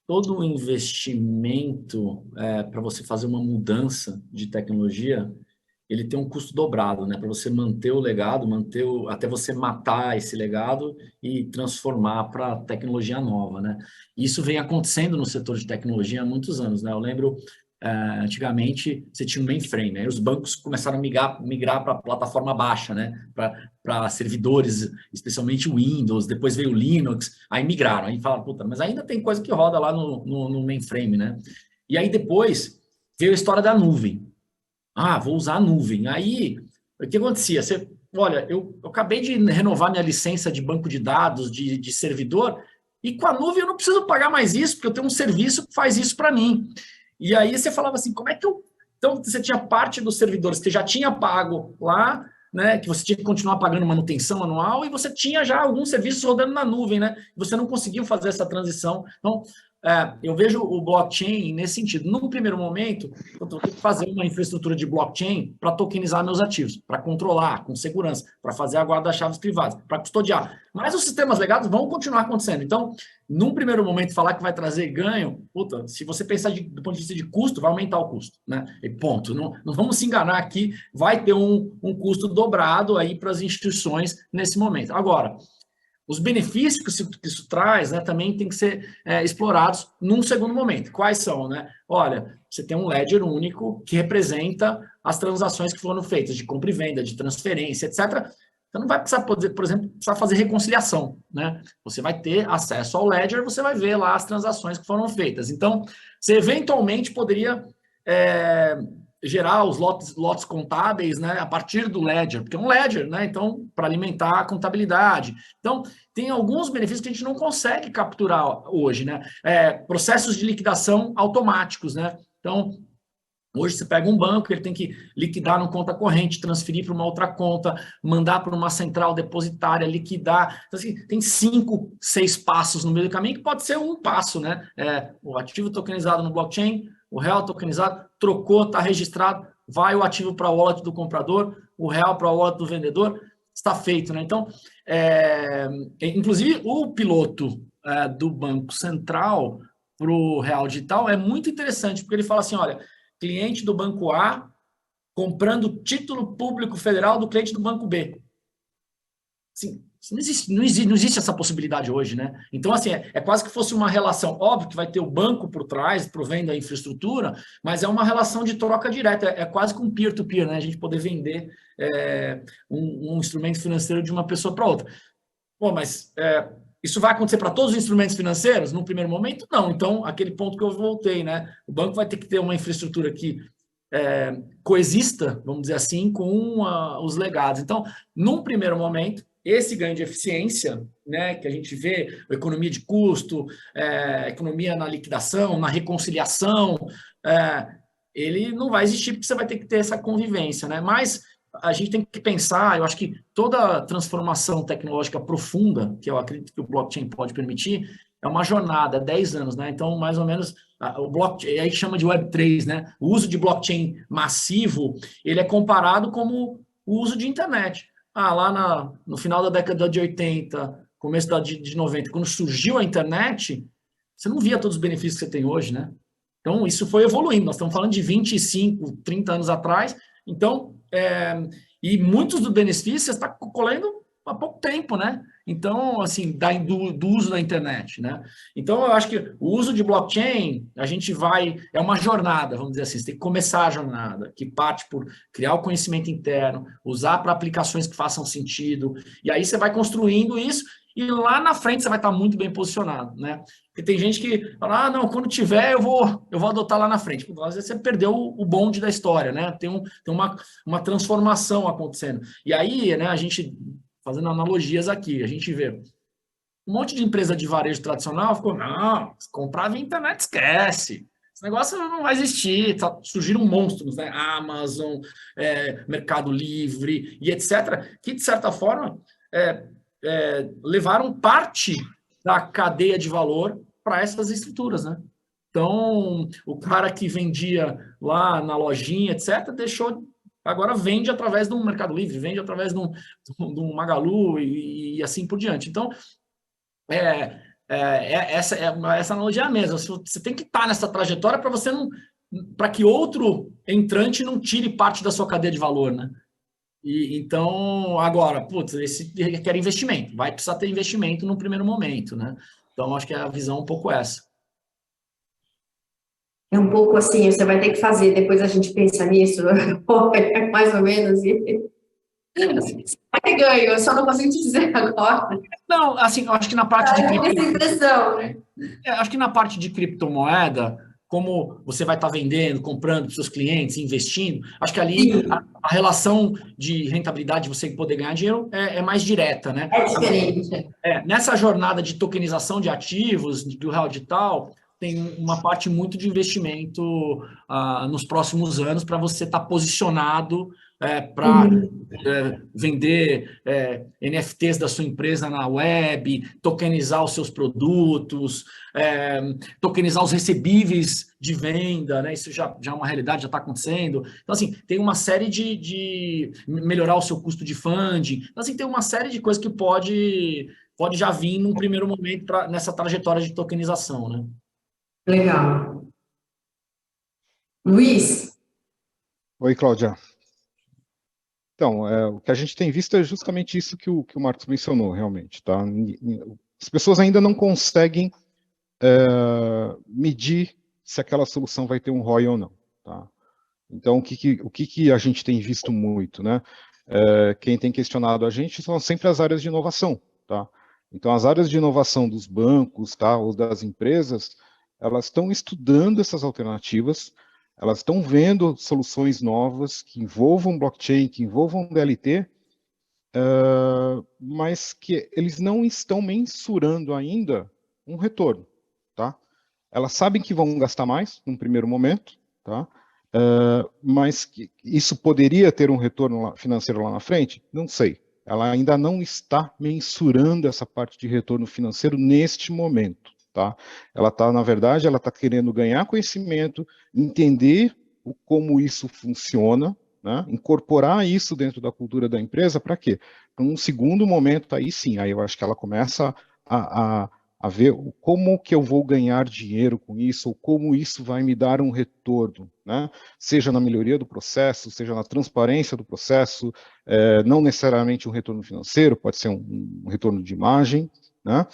Todo investimento para você fazer uma mudança de tecnologia, ele tem um custo dobrado, né? Para você manter o legado, até você matar esse legado e transformar para tecnologia nova, né? Isso vem acontecendo no setor de tecnologia há muitos anos, né? Eu lembro, antigamente, você tinha um mainframe, né? Os bancos começaram a migrar para a plataforma baixa, né? Para servidores, especialmente Windows, depois veio o Linux, aí migraram, aí falaram, puta, mas ainda tem coisa que roda lá no mainframe, né? E aí depois veio a história da nuvem. Vou usar a nuvem. Aí, o que acontecia? Olha, eu acabei de renovar minha licença de banco de dados, de servidor, e com a nuvem eu não preciso pagar mais isso, porque eu tenho um serviço que faz isso para mim. E aí você falava assim, como é que eu... Então, você tinha parte dos servidores que já tinha pago lá, né, que você tinha que continuar pagando manutenção anual, e você tinha já alguns serviços rodando na nuvem, né? Você não conseguiu fazer essa transição. Então, eu vejo o blockchain nesse sentido. No primeiro momento, eu tenho que fazer uma infraestrutura de blockchain para tokenizar meus ativos, para controlar com segurança, para fazer a guarda das chaves privadas, para custodiar. Mas os sistemas legados vão continuar acontecendo. Então, num primeiro momento, falar que vai trazer ganho, puta, se você pensar do ponto de vista de custo, vai aumentar o custo, né? E ponto. Não vamos se enganar aqui, vai ter um custo dobrado aí para as instituições nesse momento. Agora, os benefícios que isso traz, né, também tem que ser explorados num segundo momento. Quais são, né? Olha, você tem um ledger único que representa as transações que foram feitas de compra e venda, de transferência, etc. Você não vai precisar, por exemplo, fazer reconciliação, né? Você vai ter acesso ao ledger, você vai ver lá as transações que foram feitas. Então, você eventualmente poderia gerar os lotes contábeis, né, a partir do ledger, porque é um ledger, né, então, para alimentar a contabilidade. Então, tem alguns benefícios que a gente não consegue capturar hoje, né, processos de liquidação automáticos, né, então, hoje você pega um banco, ele tem que liquidar no conta corrente, transferir para uma outra conta, mandar para uma central depositária, liquidar. Então, assim, tem 5, 6 passos no meio do caminho, que pode ser um passo, né? O ativo tokenizado no blockchain, o real tokenizado, trocou, está registrado, vai o ativo para a wallet do comprador, o real para a wallet do vendedor, está feito, né? Então, inclusive, o piloto do Banco Central para o real digital é muito interessante, porque ele fala assim, olha, cliente do Banco A comprando título público federal do cliente do Banco B. Assim, não existe essa possibilidade hoje, né? Então, assim, é quase que fosse uma relação, óbvio que vai ter o banco por trás, provendo a infraestrutura, mas é uma relação de troca direta, é quase que um peer-to-peer, né? A gente poder vender um instrumento financeiro de uma pessoa para outra. Pô, mas isso vai acontecer para todos os instrumentos financeiros no primeiro momento? Não. Então, aquele ponto que eu voltei, né? O banco vai ter que ter uma infraestrutura que coexista, vamos dizer assim, com os legados. Então, num primeiro momento, esse ganho de eficiência, né, que a gente vê, a economia de custo, economia na liquidação, na reconciliação, ele não vai existir porque você vai ter que ter essa convivência, né? Mas a gente tem que pensar, eu acho que toda transformação tecnológica profunda, que eu acredito que o blockchain pode permitir, é uma jornada, 10 anos, né? Então, mais ou menos, o blockchain, aí chama de Web3, né? O uso de blockchain massivo, ele é comparado como o uso de internet. Lá no final da década de 80, começo de 90, quando surgiu a internet, você não via todos os benefícios que você tem hoje, né? Então, isso foi evoluindo. Nós estamos falando de 25, 30 anos atrás. Então, e muitos dos benefícios está colhendo há pouco tempo, né? Então, assim, do uso da internet, né? Então, eu acho que o uso de blockchain, é uma jornada, vamos dizer assim, você tem que começar a jornada, que parte por criar o conhecimento interno, usar para aplicações que façam sentido, e aí você vai construindo isso, e lá na frente você vai estar muito bem posicionado, né? Porque tem gente que fala, não, quando tiver eu vou adotar lá na frente. Às vezes você perdeu o bonde da história, né? Tem uma transformação acontecendo. E aí, né, a gente, fazendo analogias aqui, a gente vê um monte de empresa de varejo tradicional ficou, não, comprar via internet, esquece. Esse negócio não vai existir. Surgiram monstros, né? Amazon, Mercado Livre e etc., que, de certa forma, levaram parte da cadeia de valor para essas estruturas, né? Então, o cara que vendia lá na lojinha, etc., agora vende através do Mercado Livre, vende através de um Magalu e assim por diante. Então, essa analogia é a mesma. Você tem que estar nessa trajetória para que outro entrante não tire parte da sua cadeia de valor, né? Então, agora, esse requer investimento. Vai precisar ter investimento no primeiro momento, né? Então, acho que a visão é um pouco essa.
É um pouco assim, você vai ter que fazer, depois a gente pensa nisso, mais ou menos, e vai ter ganho, eu só não consigo te dizer agora.
Não, assim, eu acho que na parte de
essa impressão, né?
Acho que na parte de criptomoeda, como você vai estar vendendo, comprando para os seus clientes, investindo, acho que ali a relação de rentabilidade, você poder ganhar dinheiro, é mais direta, né?
É diferente.
Nessa jornada de tokenização de ativos, do real digital, tem uma parte muito de investimento nos próximos anos para você estar posicionado para vender NFTs da sua empresa na web, tokenizar os seus produtos, tokenizar os recebíveis de venda, né? Isso já é uma realidade, já está acontecendo. Então, assim, tem uma série de melhorar o seu custo de funding. Então, assim, tem uma série de coisas que pode já vir num primeiro momento nessa trajetória de tokenização, né?
Legal. Luiz?
Oi, Cláudia. Então, o que a gente tem visto é justamente isso que o Marcos mencionou, realmente, tá? As pessoas ainda não conseguem medir se aquela solução vai ter um ROI ou não, tá? Então, o que a gente tem visto muito, né? Quem tem questionado a gente são sempre as áreas de inovação, tá? Então, as áreas de inovação dos bancos, tá, ou das empresas, elas estão estudando essas alternativas, elas estão vendo soluções novas que envolvam blockchain, que envolvam DLT, mas que eles não estão mensurando ainda um retorno, tá? Elas sabem que vão gastar mais num primeiro momento, tá? Mas que isso poderia ter um retorno financeiro lá na frente? Não sei. Ela ainda não está mensurando essa parte de retorno financeiro neste momento, tá? Ela está, na verdade, ela está querendo ganhar conhecimento, entender como isso funciona, né? Incorporar isso dentro da cultura da empresa, para quê? Para um segundo momento, aí sim, aí eu acho que ela começa a ver como que eu vou ganhar dinheiro com isso, ou como isso vai me dar um retorno, né? Seja na melhoria do processo, seja na transparência do processo, não necessariamente um retorno financeiro, pode ser um retorno de imagem, né?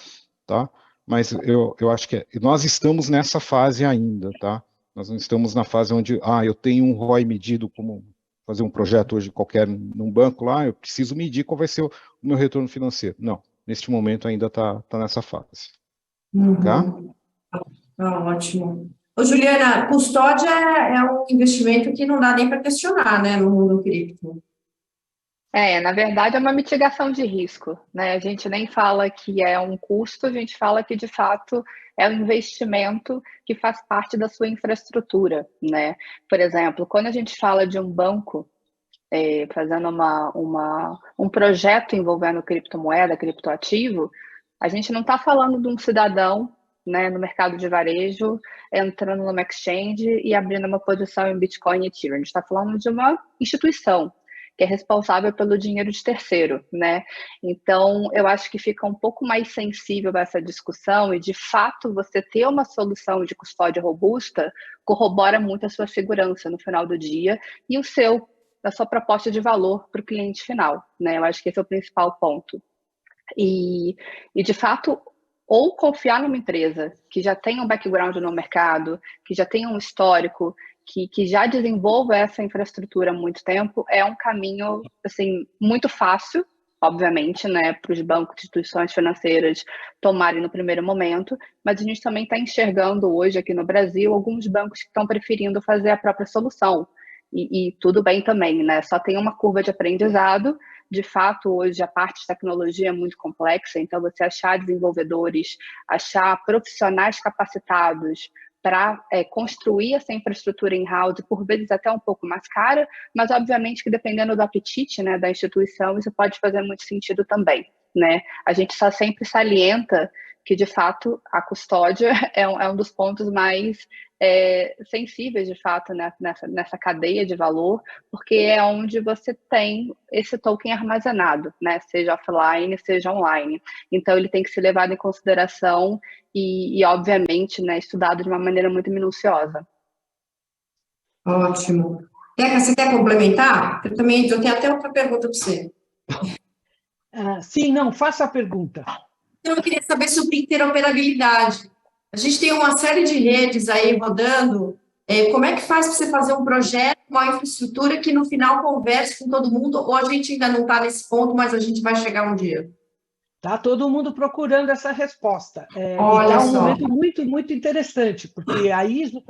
Tá? Mas eu acho que nós estamos nessa fase ainda, tá? Nós não estamos na fase onde, eu tenho um ROI medido, como fazer um projeto hoje qualquer num banco lá, eu preciso medir qual vai ser o meu retorno financeiro. Não, neste momento ainda está nessa fase. Tá?
Ótimo. Ô, Juliana, custódia é um investimento que não dá nem para questionar, né, no mundo cripto.
Na verdade, é uma mitigação de risco, né? A gente nem fala que é um custo, a gente fala que, de fato, é um investimento que faz parte da sua infraestrutura, né? Por exemplo, quando a gente fala de um banco fazendo um projeto envolvendo criptomoeda, criptoativo, a gente não está falando de um cidadão, né, no mercado de varejo, entrando numa exchange e abrindo uma posição em Bitcoin e Ethereum. A gente está falando de uma instituição que é responsável pelo dinheiro de terceiro, né? Então, eu acho que fica um pouco mais sensível essa discussão e, de fato, você ter uma solução de custódia robusta corrobora muito a sua segurança no final do dia e a sua proposta de valor para o cliente final, né? Eu acho que esse é o principal ponto. E de fato, ou confiar numa empresa que já tem um background no mercado, que já tem um histórico, que já desenvolva essa infraestrutura há muito tempo, é um caminho, assim, muito fácil, obviamente, né, para os bancos, instituições financeiras tomarem no primeiro momento, mas a gente também está enxergando hoje aqui no Brasil alguns bancos que estão preferindo fazer a própria solução. E tudo bem também, né? Só tem uma curva de aprendizado. De fato, hoje a parte de tecnologia é muito complexa, então você achar desenvolvedores, achar profissionais capacitados para construir essa infraestrutura in-house, por vezes até um pouco mais cara, mas obviamente que dependendo do apetite, né, da instituição, isso pode fazer muito sentido também, né? A gente só sempre salienta que, de fato, a custódia é um dos pontos mais sensíveis, de fato, né, nessa cadeia de valor, porque é onde você tem esse token armazenado, né, seja offline, seja online. Então, ele tem que ser levado em consideração e obviamente, né, estudado de uma maneira muito minuciosa.
Ótimo. Teca, você quer complementar? Eu tenho até outra pergunta para você.
Sim, não, faça a pergunta.
Eu queria saber sobre interoperabilidade. A gente tem uma série de redes aí rodando. Como é que faz para você fazer um projeto, uma infraestrutura que no final converse com todo mundo? Ou a gente ainda não está nesse ponto, mas a gente vai chegar um dia?
Está todo mundo procurando essa resposta.
Olha
está um
só.
momento muito, muito interessante, porque a ISO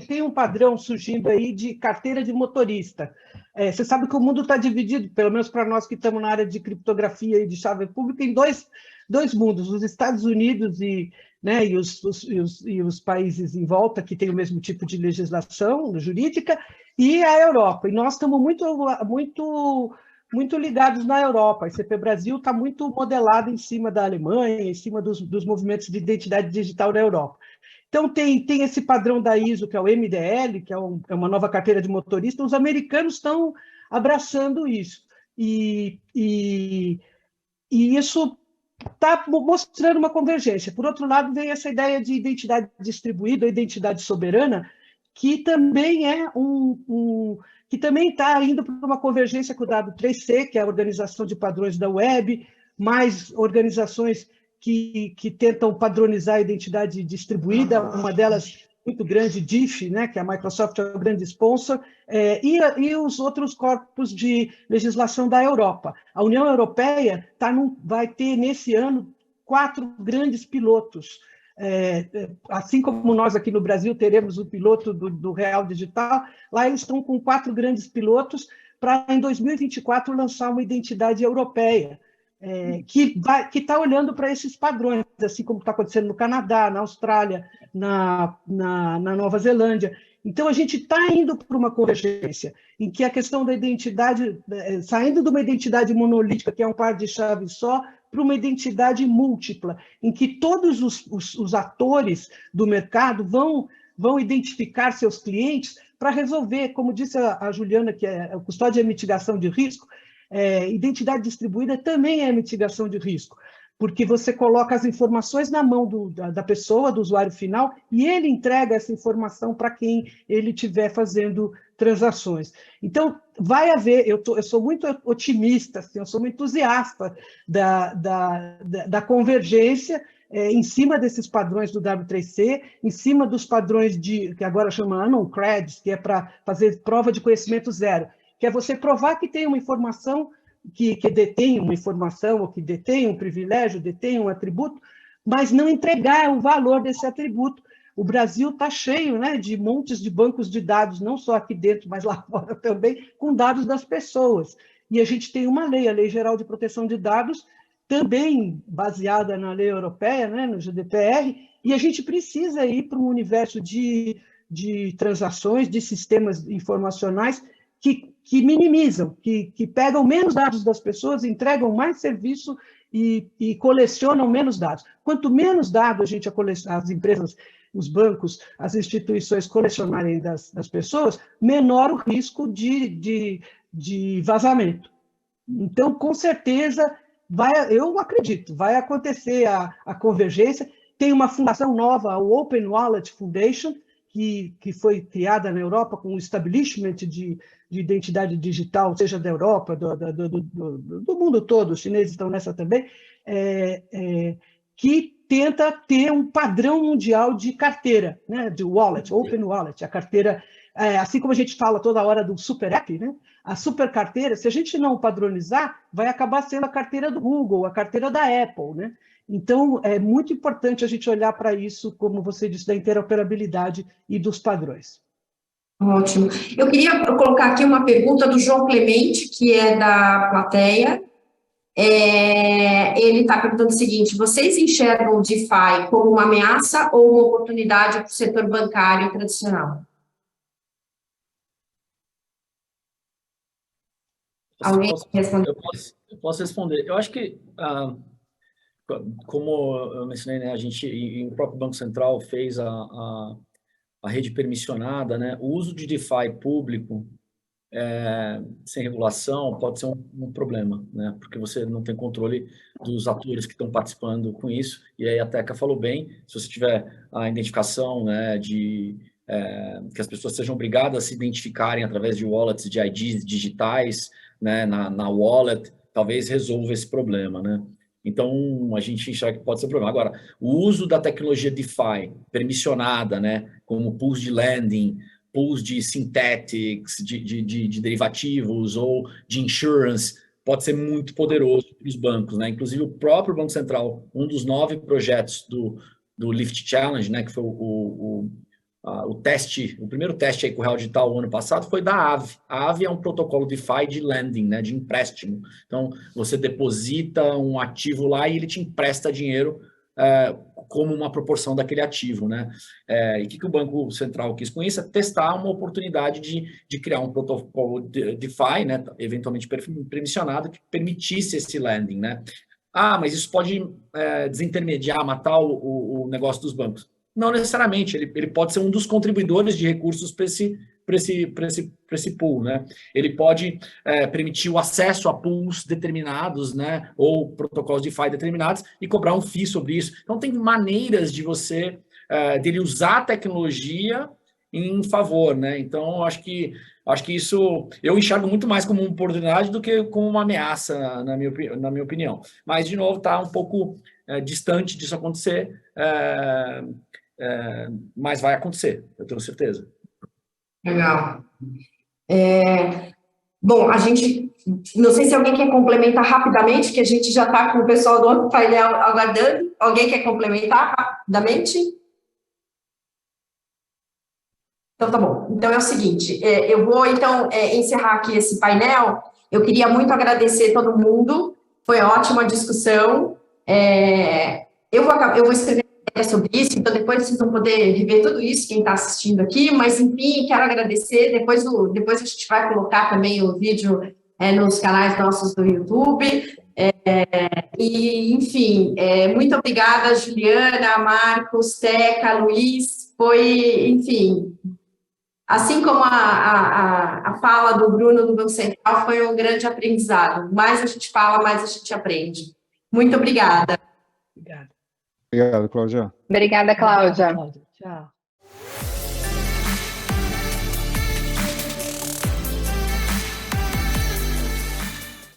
tem um padrão surgindo aí de carteira de motorista. Você sabe que o mundo está dividido, pelo menos para nós que estamos na área de criptografia e de chave pública, em dois mundos, os Estados Unidos e os países em volta, que têm o mesmo tipo de legislação jurídica, e a Europa. E nós estamos muito ligados na Europa. A ICP Brasil está muito modelada em cima da Alemanha, em cima dos movimentos de identidade digital da Europa. Então, tem esse padrão da ISO, que é o MDL, que é uma nova carteira de motorista. Os americanos estão abraçando isso. E isso está mostrando uma convergência. Por outro lado, vem essa ideia de identidade distribuída, identidade soberana, que também que também está indo para uma convergência com o W3C, que é a Organização de Padrões da Web, mais organizações que tentam padronizar a identidade distribuída, uma delas muito grande, DIF, né, que a Microsoft é o grande sponsor, e os outros corpos de legislação da Europa. A União Europeia vai ter, nesse ano, 4 grandes pilotos. Assim como nós aqui no Brasil teremos o piloto do Real Digital, lá eles estão com 4 grandes pilotos para, em 2024, lançar uma identidade europeia, que está olhando para esses padrões, assim como está acontecendo no Canadá, na Austrália, na Nova Zelândia. Então, a gente está indo para uma convergência em que a questão da identidade, saindo de uma identidade monolítica, que é um par de chaves só, para uma identidade múltipla, em que todos os atores do mercado vão identificar seus clientes para resolver, como disse a Juliana, que é a custódia e mitigação de risco, identidade distribuída também é mitigação de risco, porque você coloca as informações na mão da pessoa, do usuário final, e ele entrega essa informação para quem ele estiver fazendo transações. Então, vai haver, eu sou muito otimista, assim, eu sou muito entusiasta da convergência em cima desses padrões do W3C, em cima dos padrões que agora chama Unknown Creds, que é para fazer prova de conhecimento zero, que é você provar que tem uma informação, que detém uma informação, ou que detém um privilégio, detém um atributo, mas não entregar o valor desse atributo. O Brasil está cheio, né, de montes de bancos de dados, não só aqui dentro, mas lá fora também, com dados das pessoas. E a gente tem uma lei, a Lei Geral de Proteção de Dados, também baseada na lei europeia, né, no GDPR, e a gente precisa ir para um universo de transações, de sistemas informacionais que minimizam, que pegam menos dados das pessoas, entregam mais serviço e colecionam menos dados. Quanto menos dados as empresas, os bancos, as instituições colecionarem das pessoas, menor o risco de vazamento. Então, com certeza, eu acredito, vai acontecer a convergência. Tem uma fundação nova, o Open Wallet Foundation, que foi criada na Europa com o establishment de identidade digital, seja da Europa, do mundo todo, os chineses estão nessa também, que tenta ter um padrão mundial de carteira, né, de wallet, Open Wallet, a carteira, assim como a gente fala toda hora do super app, né, a super carteira, se a gente não padronizar, vai acabar sendo a carteira do Google, a carteira da Apple, né? Então, é muito importante a gente olhar para isso, como você disse, da interoperabilidade e dos padrões.
Ótimo. Eu queria colocar aqui uma pergunta do João Clemente, que é da plateia. Ele está perguntando o seguinte: vocês enxergam o DeFi como uma ameaça ou uma oportunidade para o setor bancário tradicional? Alguém responde?
Eu posso responder. Eu acho que, como eu mencionei, né, a gente, e o próprio Banco Central fez a rede permissionada, né, o uso de DeFi público sem regulação pode ser um problema, né, porque você não tem controle dos atores que estão participando com isso, e aí a Teca falou bem, se você tiver a identificação, né, que as pessoas sejam obrigadas a se identificarem através de wallets, de IDs digitais, né, na wallet, talvez resolva esse problema, né. Então, a gente enxerga que pode ser um problema. Agora, o uso da tecnologia DeFi permissionada, né, como pools de lending, pools de synthetics, de derivativos ou de insurance, pode ser muito poderoso para os bancos, né? Inclusive, o próprio Banco Central, um dos 9 projetos do Lift Challenge, né, que foi o primeiro teste aí com o Real Digital o ano passado foi da Aave. A Aave é um protocolo DeFi de lending, né, de empréstimo. Então, você deposita um ativo lá e ele te empresta dinheiro como uma proporção daquele ativo, né? E o que o Banco Central quis com isso? É testar uma oportunidade de criar um protocolo de DeFi, né, eventualmente permissionado, que permitisse esse lending, né? Mas isso pode desintermediar, matar o negócio dos bancos. Não necessariamente, ele pode ser um dos contribuidores de recursos para esse pool, né? Ele pode permitir o acesso a pools determinados, né? Ou protocolos de DeFi determinados e cobrar um FII sobre isso. Então, tem maneiras de dele usar a tecnologia em favor, né? Então, acho que isso eu enxergo muito mais como uma oportunidade do que como uma ameaça, na minha opinião. Mas, de novo, está um pouco distante disso acontecer, mas vai acontecer, eu tenho certeza.
Legal. Bom, a gente, não sei se alguém quer complementar rapidamente, que a gente já está com o pessoal do outro painel aguardando. Alguém quer complementar rapidamente? Então, tá bom. Então, é o seguinte, eu vou, então, encerrar aqui esse painel. Eu queria muito agradecer todo mundo, foi ótima a discussão. Eu vou escrever sobre isso, então depois vocês vão poder rever tudo isso, quem está assistindo aqui, mas, enfim, quero agradecer. Depois a gente vai colocar também o vídeo nos canais nossos do YouTube. E, enfim, muito obrigada, Juliana, Marcos, Teca, Luiz. Foi, enfim, assim como a fala do Bruno do Banco Central, foi um grande aprendizado. Mais a gente fala, mais a gente aprende. Muito obrigada.
Obrigada.
Obrigado, Cláudia.
Obrigada, Cláudia.
Tchau.